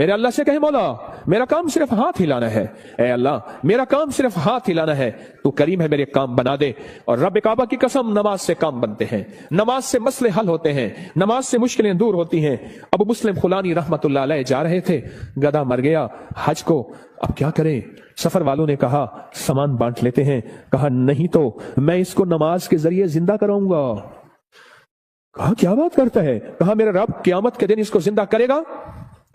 मेरे अल्लाह से कहे मौला मेरा काम सिर्फ हाथ हिलाना है, ए अल्लाह मेरा काम सिर्फ हाथ हिलाना है, तू करीम है मेरे काम बना दे। और रब काबा की कसम नमाज से काम बनते हैं, नमाज से मसले हल होते हैं, नमाज से मुश्किलें दूर होती हैं। अबू मुस्लिम खुलानी रहमतुल्लाह अलैह जा रहे थे, गधा मर गया हज को, अब क्या करें? सफर वालों ने कहा सामान बांट लेते हैं। कहा नहीं तो मैं इसको नमाज के जरिए जिंदा कराऊंगा। कहा क्या बात करता है? कहा मेरा रब क़यामत के दिन इसको जिंदा करेगा।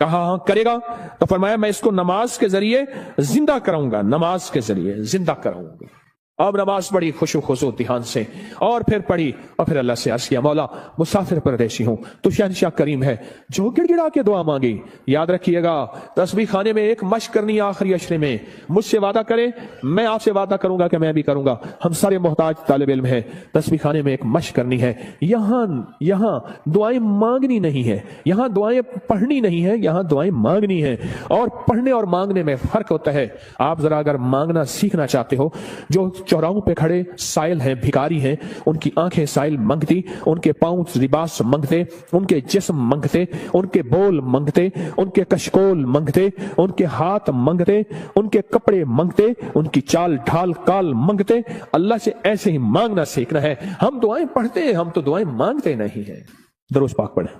कहा हाँ करेगा। तो फरमाया मैं इसको नमाज के जरिए जिंदा कराऊंगा, नमाज के जरिए जिंदा कराऊंगा। अब नमाज पढ़ी खुशू खुशू ध्यान से, और फिर पढ़ी, और फिर अल्लाह से अर्ज किया मौला मुसाफिर परदेशी हूं, तो शहंशाह करीम है जो गिड़गिड़ा के दुआ मांगी। याद रखिएगा तस्बीह खाने में एक मश्क करनी आखिरी अशरे में, मुझसे वादा करें मैं आपसे वादा करूंगा कि मैं भी करूंगा। हम सारे मोहताज तालिब इल्म है, तस्बीह खाने में एक मश्क करनी है। यहाँ दुआएं मांगनी नहीं है, यहाँ दुआएं पढ़नी नहीं है, यहाँ दुआएं मांगनी है। और पढ़ने और मांगने में फर्क होता है। आप जरा अगर मांगना सीखना चाहते हो, जो चौराहों पे खड़े साइल हैं, भिखारी हैं, उनकी आंखें साइल मंगती, उनके पांव लिबास मंगते, उनके जिस्म मंगते, उनके बोल मंगते, उनके कशकोल मंगते, उनके हाथ मंगते, उनके कपड़े मंगते, उनकी चाल ढाल काल मंगते। अल्लाह से ऐसे ही मांगना सीखना है। हम दुआएं पढ़ते हैं, हम तो दुआएं मांगते नहीं है। दरूद पाक पढ़े।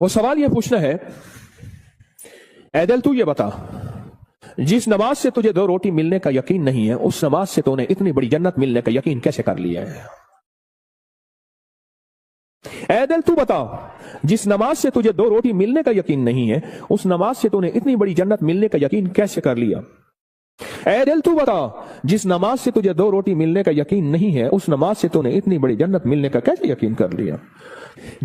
वो सवाल ये पूछना है, ऐ दिल तू ये बता, जिस नमाज से तुझे 2 रोटी मिलने का यकीन नहीं है, उस नमाज से तूने इतनी बड़ी जन्नत मिलने का यकीन कैसे कर लिया है? ऐ दिल तू बता, जिस नमाज से तुझे 2 रोटी मिलने का यकीन नहीं है, उस नमाज से तूने इतनी बड़ी जन्नत मिलने का यकीन कैसे कर लिया? ऐ दिल तू बता, जिस नमाज से तुझे 2 रोटी मिलने का यकीन नहीं है, उस नमाज से तूने इतनी बड़ी जन्नत मिलने का कैसे यकीन कर लिया?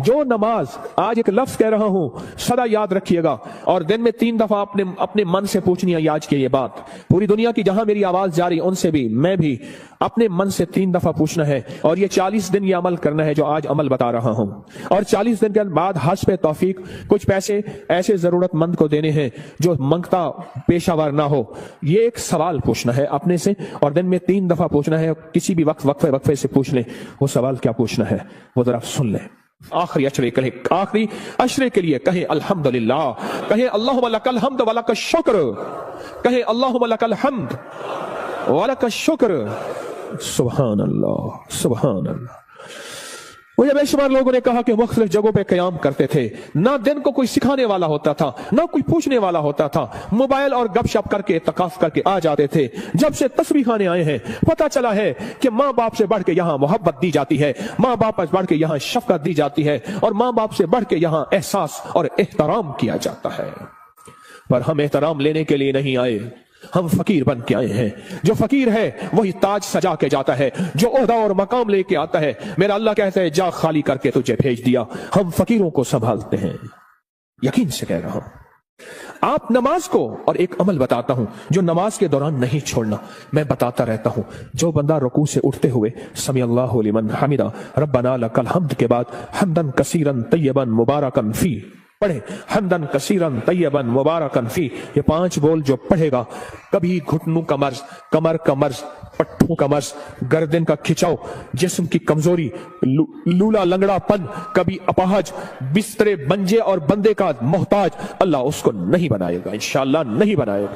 जो नमाज, आज एक लफ्ज कह रहा हूं, सदा याद रखिएगा, और दिन में 3 दफा अपने मन से पूछनी है आज की ये बात। पूरी दुनिया की जहां मेरी आवाज जा रही उनसे भी, मैं भी अपने मन से 3 दफा पूछना है। और ये 40 दिन ये अमल करना है जो आज अमल बता रहा हूं। और 40 दिन के बाद हज पे तौफीक कुछ पैसे ऐसे जरूरतमंद को देने हैं जो मंगता पेशावर ना हो। ये एक सवाल पूछना है अपने से, और दिन में 3 दफा पूछना है। किसी भी वक्त वक्फे से पूछ ले। वो सवाल क्या पूछना है वो जरा सुन ले। आखिरी अशरे के लिए कहे अल्हम्दुलिल्लाह, कहे अल्लाहुम्मा लकल हम्द व लकश शुक्र, कहे अल्लाहुम्मा लकल हम्द व लकश शुक्र। सुभान अल्लाह, सुभान अल्लाह। मुझे बेशुमार लोगों ने कहा कि मुख्तलिफ जगहों पे क़याम करते थे, ना दिन को कोई सिखाने वाला होता था, ना कोई पूछने वाला होता था, मोबाइल और गपशप करके इत्तकाफ करके आ जाते थे। जब से तस्बीह खाने आए हैं पता चला है कि माँ बाप से बढ़ के यहाँ मोहब्बत दी जाती है, माँ बाप से बढ़ के यहाँ शफकत दी जाती है, और माँ बाप से बढ़ के यहाँ एहसास और एहतराम किया जाता है। पर हम एहतराम लेने के लिए नहीं आए, हम फकीर बन के आए हैं। जो फकीर है वही ताज सजा के जाता है, जो ओहदा और मकाम लेके आता है। मेरा अल्लाह कहता है जा खाली करके तुझे भेज दिया। हम फकीरों को संभालते हैं, यकीन से कह रहा हूं। आप नमाज को, और एक अमल बताता हूं जो नमाज के दौरान नहीं छोड़ना, मैं बताता रहता हूं। जो बंदा रुकू से उठते हुए समी अल्लाहु लिमन हमिदा रब्बना लकल हम्द के बाद हम्दन कसीरन तय्यबन मुबारकन फी पढ़े। हम्दन कसीरन तय्यबन मुबारकन फी, ये 5 बोल जो पढ़ेगा, कभी घुटनों का मर्ज, कमर का मर्ज, पट्टों का मर्ज, गर्दन का खिंचाव, जिस्म की कमजोरी, लूला लंगड़ापन, कभी अपाहज, बिस्तरे बंजे और बंदे का मोहताज, अल्लाह उसको नहीं बनाएगा, इंशाअल्लाह नहीं बनाएगा।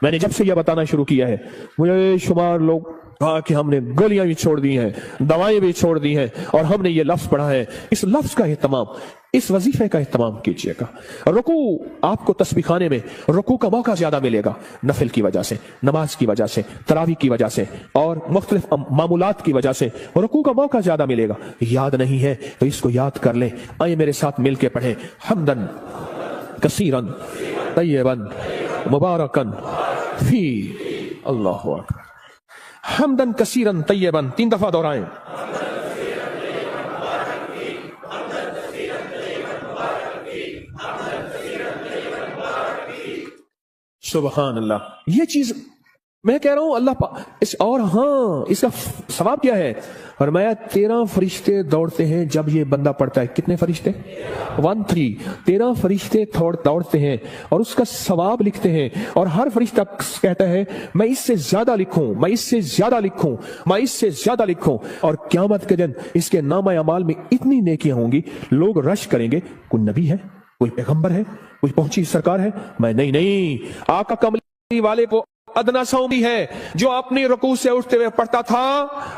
मैंने जब से यह बताना शुरू किया है, मुझे शुमार लोग कहा कि हमने गोलियां भी छोड़ दी हैं, दवाएं भी छोड़ दी हैं, और हमने ये लफ्ज पढ़ा है। इस लफ्ज का एहतमाम, इस वजीफे का एहतमाम कीजिएगा। रुकू, आपको तस्बीह खाने में रुकू का मौका ज्यादा मिलेगा, नफिल की वजह से, नमाज की वजह से, तरावी की वजह से, और मुख्तलिफ मामूलात की वजह से रुकू का मौका ज्यादा मिलेगा। याद नहीं है तो इसको याद कर लें। आइए मेरे साथ मिलके पढ़ें। हम्दन कसीरन तय्यबन मुबारकन फी। अल्लाहु अकबर। हम्दन कसीरन तय्यबन 3 दफा दोहराएं। सुभान अल्लाह। ये चीज मैं कह रहा हूं अल्लाह और हाँ, इसका सवाब क्या है? फरमाया 13 फरिश्ते दौड़ते हैं जब ये बंदा पढ़ता है। कितने फरिश्ते? 13 फरिश्ते दौड़ते हैं और उसका सवाब लिखते हैं। और हर फरिश्ता कहता है मैं इससे ज्यादा लिखूं, मैं इससे ज्यादा लिखूं, मैं इससे ज्यादा लिखूं। और क़यामत के दिन इसके नामा अमाल में इतनी नेकियां होंगी, लोग रश करेंगे कोई नबी है, कोई पैगंबर है, कोई पहुंची सरकार है? मैं नहीं, आका कमली वाले को अदना सौमी है जो अपनी रुकू से उठते हुए पढ़ता था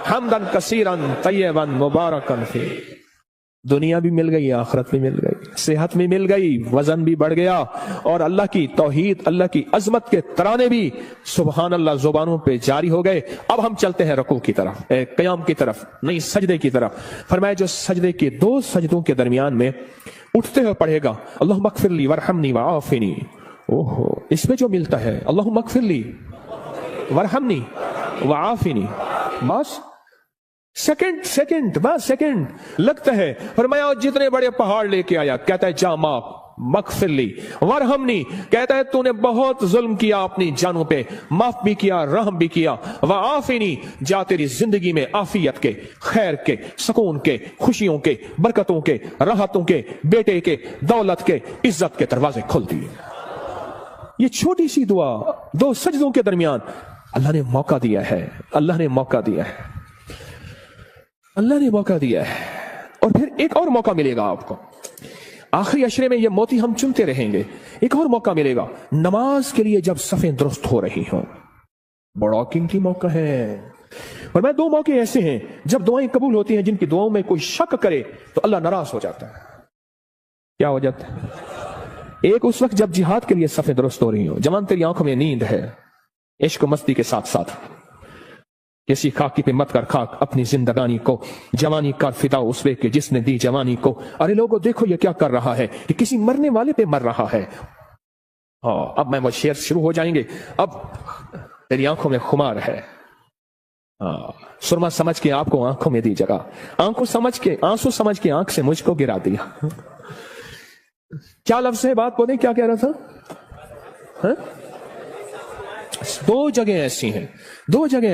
हमदन कसीरन तय्यबन मुबारकन फी। दुनिया भी मिल गई, आखिरत भी मिल गई, सेहत भी मिल गई, वजन भी बढ़ गया, और अल्लाह की तौहीद, अल्लाह की अजमत के तराने भी सुबहान अल्लाह जुबानों पे जारी हो गए। अब हम चलते हैं रुकू की तरफ, क़याम की तरफ, नहीं सजदे की तरफ। फरमाया जो सजदे के दो सजदों के दरमियान में उठते हुए पढ़ेगा अल्लाहुम्मा अग़फ़िरली वरहमनी वआफ़िनी, ओहो, इसमें जो मिलता है अल्लाहुम्मा अग़फ़िरली वरहमनी वआफ़िनी, बस सेकंड बस सेकंड लगता है। फरमाया जितने बड़े पहाड़ लेके आया, कहता है जा माफ, मग़फ़िरली वरहमनी, कहता है तूने बहुत जुल्म किया अपनी जानों पे, माफ भी किया, रहम भी किया। वआफ़िनी, जा तेरी जिंदगी में आफियत के, खैर के, सुकून के, खुशियों के, बरकतों के, राहतों के, बेटे के, दौलत के, इज्जत के दरवाजे खोल दिए। ये छोटी सी दुआ दो सजदों के दरमियान अल्लाह ने मौका दिया है, अल्लाह ने मौका दिया है, अल्लाह ने मौका दिया है। और फिर एक और मौका मिलेगा आपको, आखिरी अशरे में ये मोती हम चुनते रहेंगे। एक और मौका मिलेगा नमाज के लिए जब सफें दुरुस्त हो रही हो, बड़ा कीमती मौका है। और मैं दो मौके ऐसे हैं जब दुआएं कबूल होती हैं जिनकी दुआओं में कोई शक करे तो अल्लाह नाराज हो जाता है। क्या हो जाता है? एक उस वक्त जब जिहाद के लिए सफें दुरुस्त हो रही हो, जवान तेरी आंखों में नींद है, इश्क मस्ती के साथ साथ किसी खाकी पे मत कर खाक अपनी जिंदगानी को, जवानी कर फिदा उस वे के जिसने दी जवानी को। अरे लोगों देखो ये क्या कर रहा है, कि किसी मरने वाले पे मर रहा है। हाँ, अब मैं वो शेर शुरू हो जाएंगे। अब तेरी आंखों में खुमार है, हाँ, सुरमा समझ के आपको आंखों में दी जगह, आंखों समझ के आंसू समझ के आंख से मुझको गिरा दिया। क्या लफ्ज है, बात बोले, क्या कह रहा था? हा? दो जगह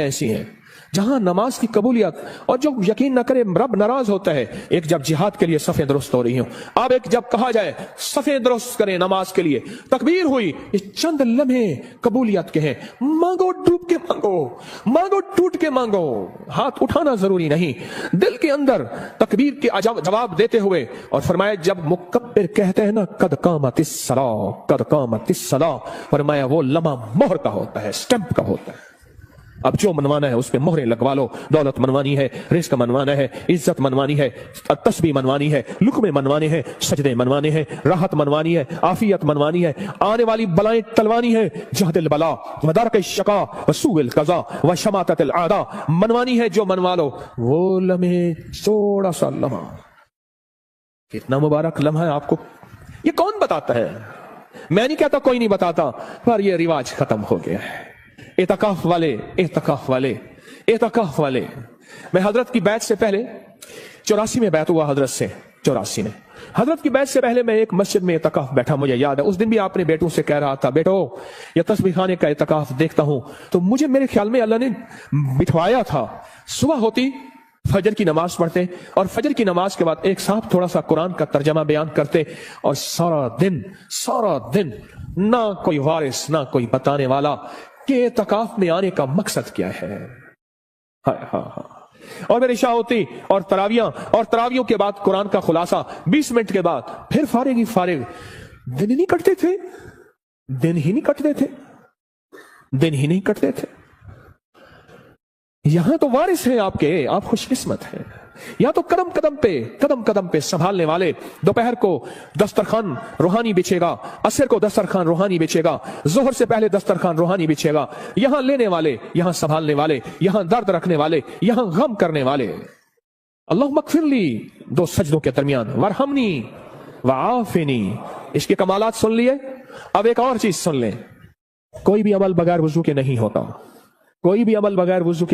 ऐसी हैं जहां नमाज की कबूलियत, और जो यकीन न करे रब नाराज होता है। एक जब जिहाद के लिए सफें दुरुस्त हो रही हो, अब एक जब कहा जाए सफें दुरुस्त करें नमाज के लिए, तकबीर हुई, ये चंद लम्हे कबूलियत के हैं। मांगो, डूब के मांगो, मांगो टूट के मांगो, हाथ उठाना जरूरी नहीं, दिल के अंदर तकबीर के जवाब देते हुए। और फरमाया जब मुकब्बिर कहते हैं ना कद कामतिस सलाह, फरमाया वो लम्हा मोहर का होता है, स्टैंप का होता है। अब जो मनवाना है उस पे मोहरें लगवा लो। दौलत मनवानी है, रिस्क मनवाना है, इज्जत मनवानी है, तस्बीह मनवानी है, लुक्मे मनवाने हैं, सजदे मनवाने हैं, राहत मनवानी है, आफियत मनवानी है, आने वाली बलाएं टलवानी है, जहदिल बला वदरक शका वसूल कजा व शमाततिल आदा मनवानी है। जो मनवा लो वो लम्हे, थोड़ा सा लम्हा, कितना मुबारक लम्हा है। आपको ये कौन बताता है? मैं नहीं कहता कोई नहीं बताता, पर ये रिवाज खत्म हो गया है। एतकाफ वाले मैं हजरत की बैत से पहले 84 में बैत हुआ हजरत से, 84 में हजरत की बैत से पहले मैं एक मस्जिद में एतकाफ बैठा। मुझे याद है उस दिन भी आपने बेटों से कह रहा था, बेटो ये तस्बीह खाने का एतकाफ देखता हूं तो मुझे मेरे ख्याल में अल्लाह ने बिठवाया था। सुबह होती फजर की नमाज पढ़ते और फजर की नमाज के बाद एक साहब थोड़ा सा कुरान का तर्जमा बयान करते, और सारा दिन ना कोई वारिस ना कोई बताने वाला कि एतकाफ में आने का मकसद क्या है। हाँ। और मेरी शाह होती और तरावियों के बाद कुरान का खुलासा, 20 मिनट के बाद फिर फारिग। दिन ही नहीं कटते थे। यहां तो वारिस है आपके, आप खुशकिस्मत हैं। या तो कदम कदम पे संभालने वाले। दोपहर को दस्तरखान रूहानी बिछेगा, असर को दस्तरखान रूहानी बिछेगा, जोहर से पहले दस्तरखान रूहानी बिछेगा। यहां लेने वाले, यहां संभालने वाले, यहां दर्द रखने वाले, यहां गम करने वाले। अल्लाहुम्मा अग़फ़िरली दो सजदों के दरमियान, वरहमनी वआफ़िनी, इसके कमालात सुन लिए। अब एक और चीज सुन लें, कोई भी अमल बगैर वुजू के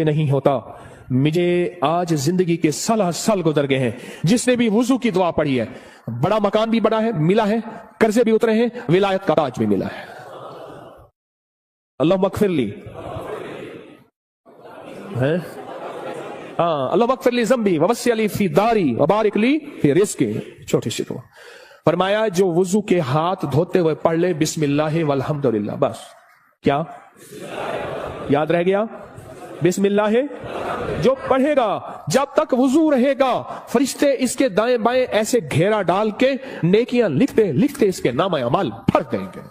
नहीं होता। मुझे आज जिंदगी के साल गुजर गए हैं, जिसने भी वुजू की दुआ पढ़ी है, बड़ा मकान भी बड़ा है मिला है, कर्जे भी उतरे हैं, विलायत का ताज भी मिला है। अल्लाहुम्मा अग़फ़िरली है, अल्लाहुम्मा अग़फ़िरली ज़ंबी ववस्सिअली फी दारी वबारिक ली फी रिज़्क़ी। छोटी सी दुआ फरमाया जो वुजू के हाथ धोते हुए पढ़ ले बिस्मिल्लाह वल्हम्दुलिल्लाह, बस क्या याद रह गया? बिस्मिल्लाह है। जो पढ़ेगा जब तक वुजू रहेगा, फरिश्ते इसके दाएं बाएं ऐसे घेरा डाल के नेकियां लिखते लिखते इसके नाम अमाल भर देंगे।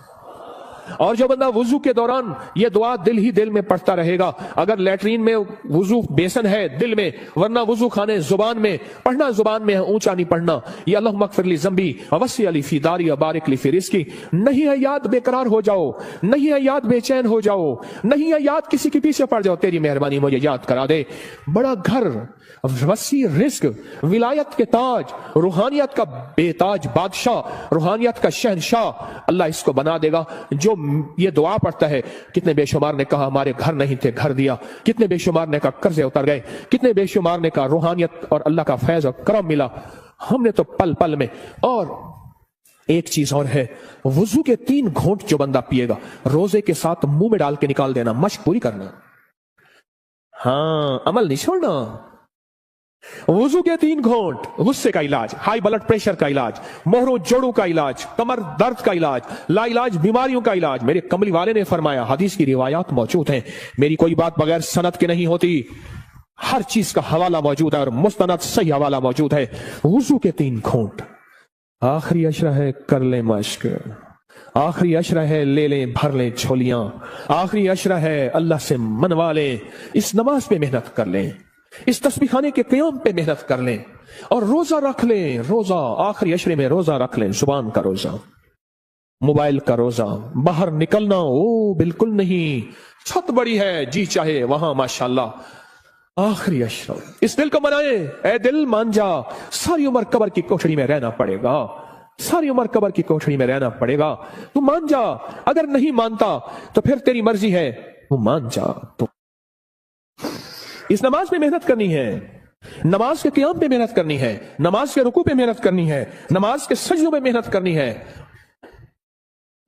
और जो बंदा वुजू के दौरान ये दुआ दिल ही दिल में पढ़ता रहेगा, अगर लैट्रीन में वुजू बेसन है दिल में, वरना वुजू खाने जुबान में, पढ़ना जुबान में है, ऊंचा नहीं पढ़ना। ये अल्लाह मगफिरली ज़ंबी वसी अली फी दारी बारिक ली फी रिज़्की। नहीं है याद बेकरार हो जाओ, नहीं है याद बेचैन हो जाओ, नहीं है याद किसी के पीछे पड़ जाओ, तेरी मेहरबानी मुझे याद करा दे। बड़ा घर, वसी रिज़्क, विलायत के ताज, रूहानियत का बेताज बादशाह, रूहानियत का शहनशाह अल्लाह इसको बना देगा जो ये दुआ पढ़ता है। कितने बेशुमार ने कहा हमारे घर नहीं थे, घर दिया। कितने बेशुमार ने कहा कर्जे उतर गए। कितने बेशुमार ने कहा रूहानियत और अल्लाह का फैज और करम मिला। हमने तो पल पल में। और एक चीज और है, वुजू के 3 घूंट जो बंदा पिएगा रोजे के साथ मुंह में डाल के निकाल देना, मश्क पूरी करना। हाँ, अमल नहीं छोड़ना। वुजू के 3 घूंट, गुस्से का इलाज, हाई ब्लड प्रेशर का इलाज, मोहरों जोड़ों का इलाज, कमर दर्द का इलाज, लाइलाज बीमारियों का इलाज। मेरे कमली वाले ने फरमाया, हदीस की रिवायात मौजूद हैं, मेरी कोई बात बगैर सनद के नहीं होती, हर चीज का हवाला मौजूद है और मुस्तनद सही हवाला मौजूद है। वुजू के 3 घूंट, आखिरी अशरा है कर ले मश्क, आखिरी अशरा है ले लें भर लें झोलियां, आखिरी अशरा है अल्लाह से मनवा लें। इस नमाज पे मेहनत कर लें, इस तस्बीह खाने के क़याम पे मेहनत कर लें और रोजा रख लें। रोजा आखिरी अशरे में रोजा रख लें, जुबान का रोजा, मोबाइल का रोजा। बाहर निकलना ओ बिल्कुल नहीं, छत बड़ी है जी चाहे वहां माशाल्लाह। आखिरी अशरा, इस दिल को मनाए, ऐ दिल मान जा, सारी उम्र कब्र की कोठरी में रहना पड़ेगा, सारी उम्र कब्र की कोठरी में रहना पड़ेगा। तू मान जा, अगर नहीं मानता तो फिर तेरी मर्जी है, तू मान जा। तो इस नमाज पे मेहनत करनी है, नमाज के क़याम पे मेहनत करनी है, नमाज के रुकू पे मेहनत करनी है, नमाज के सजदों पे मेहनत करनी है।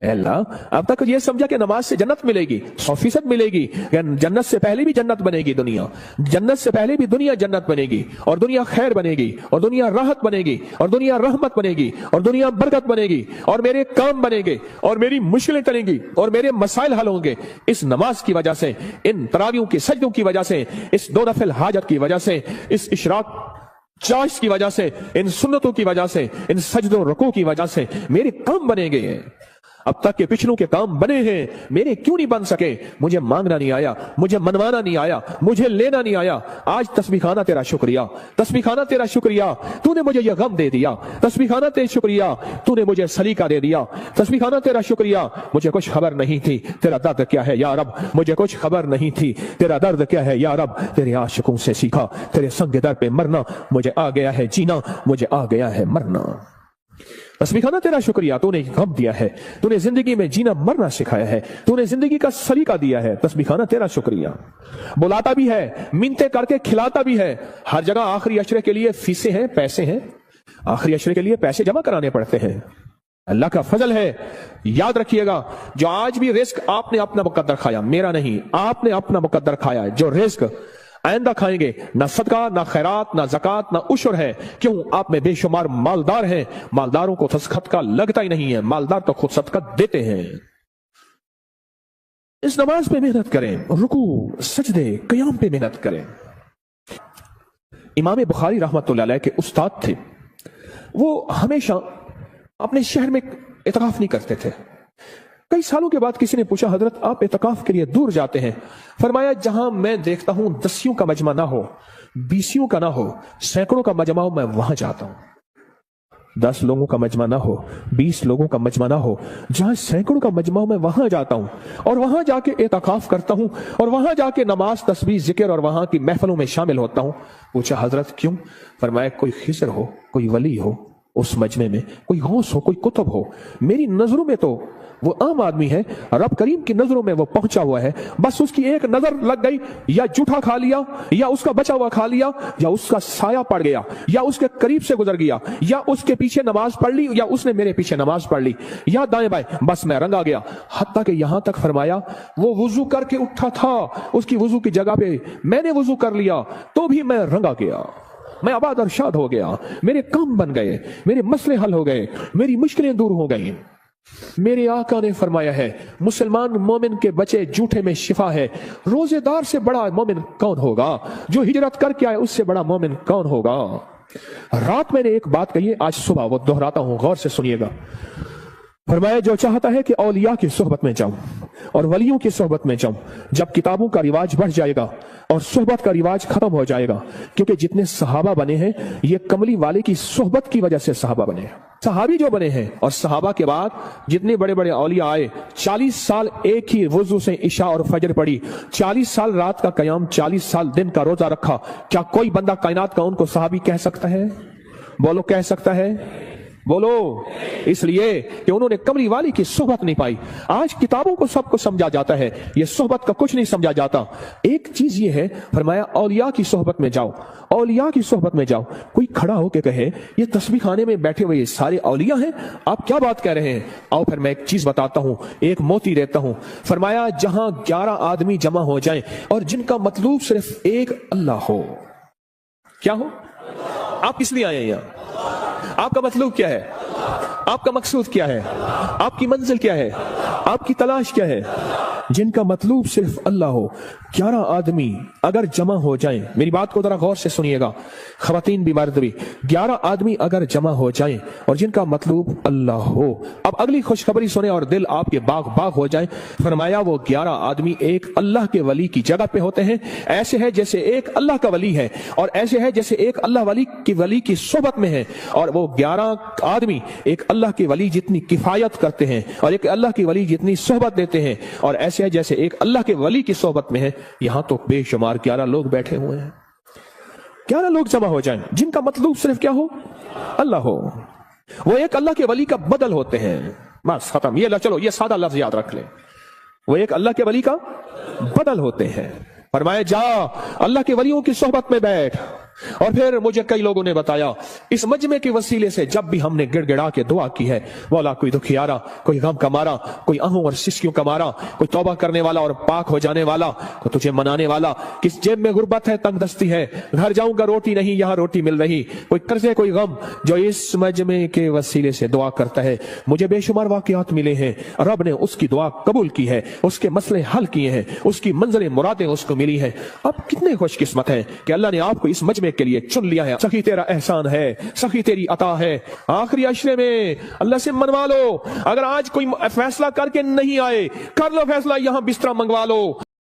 अल्लाह, अब तक ये समझा कि नमाज से जन्नत मिलेगी, 100% मिलेगी। जन्नत से पहले भी जन्नत बनेगी दुनिया, जन्नत से पहले भी दुनिया जन्नत बनेगी, और दुनिया खैर बनेगी, और दुनिया राहत बनेगी, और दुनिया रहमत बनेगी, और दुनिया बरकत बनेगी, और मेरे काम बनेंगे, और मेरी मुश्किलें टलेंगी, और मेरे मसाइल हल होंगे इस नमाज की वजह से, इन तरावियों की सजदों की वजह से, इस 2 नफिल हाजत की वजह से, इस इशराक चाश की वजह से, इन सुन्नतों की वजह से, इन सजदों रुकू की वजह से मेरे काम बनेंगे। अब तक के पिछलों के काम बने हैं, मेरे क्यों नहीं बन सके? मुझे मांगना नहीं आया, मुझे मनवाना नहीं आया, मुझे लेना नहीं आया। आज तस्बीह खाना तेरा शुक्रिया, तस्बीह खाना तेरा शुक्रिया, तूने मुझे यह गम दे दिया। तस्बीह खाना तेरा शुक्रिया, तूने मुझे सलीका दे दिया। तस्बीह खाना तेरा शुक्रिया, मुझे कुछ खबर नहीं थी तेरा दर्द क्या है या रब, मुझे कुछ खबर नहीं थी तेरा दर्द क्या है या रब। तेरे आशिकों से सीखा तेरे संग दर पे मरना, मुझे आ गया है जीना, मुझे आ गया है मरना। तस्बीह खाना तेरा शुक्रिया, तूने गम दिया है, तूने जिंदगी में जीना मरना सिखाया है, तूने जिंदगी का सलीका दिया है। तस्बीह खाना तेरा शुक्रिया। बुलाता भी है, मिन्नतें करके खिलाता भी है। हर जगह आखिरी अशरे के लिए फीसें हैं, पैसे हैं, आखिरी अशरे के लिए पैसे जमा कराने पड़ते हैं। अल्लाह का फजल है। याद रखिएगा, जो आज भी रिस्क आपने अपना मुकद्दर खाया, मेरा नहीं, आपने अपना मुकद्दर खाया, जो रिस्क आइंदा खाएंगे, ना सदका, ना खैरात, ना ज़कात, ना उशर है। क्यों? आप में बेशुमार मालदार हैं, मालदारों को तो सदका लगता ही नहीं है, मालदार तो खुद सदका देते हैं। इस नमाज पे मेहनत करें, रुकू सजदे क़याम पे मेहनत करें। इमाम बुखारी रहमतुल्लाह अलैह के उस्ताद थे, वो हमेशा अपने शहर में इतिकाफ नहीं करते थे। कई सालों के बाद किसी ने पूछा, हजरत आप इतिकाफ के लिए दूर जाते हैं? फरमाया, जहां मैं देखता हूं 10 का मजमा ना हो, 20 का ना हो, सैकड़ों का मजमा हो, मैं वहां जाता हूं। 10 लोगों का मजमा ना हो, 20 लोगों का मजमा ना हो, जहां सैकड़ों का मजमा हो, मैं वहां जाता हूं और वहां जाके इतिकाफ करता हूं और वहां जाके नमाज, तस्बीह, जिक्र और वहां की महफिलों में शामिल होता हूं। पूछा, हजरत क्यों? फरमाया, कोई खिजर हो, कोई वली हो उस मजमे में, कोई गौस हो, कोई कुतुब हो। मेरी नजरों में तो वो आम आदमी है, रब करीम की नजरों में वो पहुंचा हुआ है। बस उसकी एक नजर लग गई, या जूठा खा लिया, या उसका बचा हुआ खा लिया, या उसका साया पड़ गया, या उसके करीब से गुजर गया, या उसके पीछे नमाज पढ़ ली, या उसने मेरे पीछे नमाज पढ़ ली, या दाएं बाएं, बस मैं रंगा गया। हत्ता कि यहां तक फरमाया, वो वुजू करके उठा था, उसकी वुजू की जगह पे मैंने वुजू कर लिया तो भी मैं रंगा गया, मैं आबाद और शाद हो गया, मेरे काम बन गए, मेरे मसले हल हो गए, मेरी मुश्किलें दूर हो गई। मेरे आका ने फरमाया है, मुसलमान मोमिन के बचे जूठे में शिफा है। रोजेदार से बड़ा मोमिन कौन होगा? जो हिजरत करके आए उससे बड़ा मोमिन कौन होगा? रात मैंने एक बात कही है, आज सुबह वो दोहराता हूं, गौर से सुनिएगा। फरमाया, जो चाहता है कि औलिया की सोहबत में जाऊं और वलियों की सोहबत में जाऊं, जब किताबों का रिवाज बढ़ जाएगा और सोहबत का रिवाज खत्म हो जाएगा, क्योंकि जितने सहाबा बने हैं ये कमली वाले की सोहबत की वजह से सहाबा बने हैं। सहाबी जो बने हैं और सहाबा के बाद जितने बड़े बड़े औलिया आए, 40 साल एक ही वुजू से इशा और फजर पढ़ी, 40 साल रात का कयाम, 40 साल दिन का रोजा रखा। क्या कोई बंदा कायनात का उनको सहाबी कह सकता है? बोलो, कह सकता है? बोलो। इसलिए कि उन्होंने कमली वाली की सोहबत नहीं पाई। आज किताबों को सबको समझा जाता है, ये सोहबत का कुछ नहीं समझा जाता। एक चीज ये है, फरमाया औलिया की सोहबत में जाओ, औलिया की सोहबत में जाओ। कोई खड़ा होके कहे ये तस्बीह खाने में बैठे हुए ये सारे औलिया हैं, आप क्या बात कह रहे हैं? आओ फिर मैं एक चीज बताता हूं, एक मोती देता हूं। फरमाया, जहां 11 आदमी जमा हो जाएं और जिनका मतलूब सिर्फ एक अल्लाह हो। क्या हो? आप किस लिए आए हैं यहां? आपका मतलब क्या है? आपका मकसूद क्या है? आपकी मंजिल क्या है? आपकी तलाश क्या है? जिनका मतलब सिर्फ अल्लाह हो, 11 आदमी अगर जमा हो जाएं, मेरी बात को जरा गौर से सुनिएगा, खवातीन भी मर्द भी, 11 आदमी अगर जमा हो जाएं और जिनका मतलब अल्लाह हो। अब अगली खुशखबरी सुने और दिल आपके बाग बाग हो जाए। फरमाया, वो 11 आदमी एक अल्लाह के वली की जगह पे होते हैं। ऐसे है जैसे एक अल्लाह का वली है और ऐसे है जैसे एक अल्लाह वली की सोहबत में है। और वो 11 आदमी एक अल्लाह के वली जितनी किफायत करते हैं और एक अल्लाह की वली जितनी सोहबत देते हैं, और ऐसे है जैसे एक अल्लाह के वली की सोहबत में है। यहां तो बेशुमार 11 लोग बैठे हुए हैं। 11 लोग जमा हो जाएं जिनका मतलब सिर्फ क्या हो? अल्लाह हो। वो एक अल्लाह के वली का बदल होते हैं। बस खत्म। ये चलो, ये सादा लफ्ज याद रख लें, वो एक अल्लाह के वली का बदल होते हैं। फरमाया, जा अल्लाह के वलियों की सोहबत में बैठ। और फिर मुझे कई लोगों ने बताया, इस मजमे के वसीले से जब भी हमने गिड़गिड़ा के दुआ की है, मौला कोई दुखियारा, कोई गम का मारा, कोई आहों और सिस्कियों का मारा, कोई तौबा करने वाला और पाक हो जाने वाला, कोई तुझे मनाने वाला, किस जेब में गुर्बत है, तंगदस्ती है, घर जाऊंगा रोटी नहीं, यहां रोटी मिल रही, कोई कर्जे, कोई गम, जो इस मजमे के वसीले से दुआ करता है, मुझे बेशुमार वाकयात मिले हैं, रब ने उसकी दुआ कबूल की है, उसके मसले हल किए हैं, उसकी मंजिलें मुरादें उसको मिली है। अब कितने खुशकिस्मत हैं कि अल्लाह ने आपको इस मजमे के लिए चुन लिया है। सखी तेरा एहसान है, सखी तेरी अता है। आखिरी अशरे में अल्लाह से मनवा लो। अगर आज कोई फैसला करके नहीं आए, कर लो फैसला, यहां बिस्तरा मंगवा लो।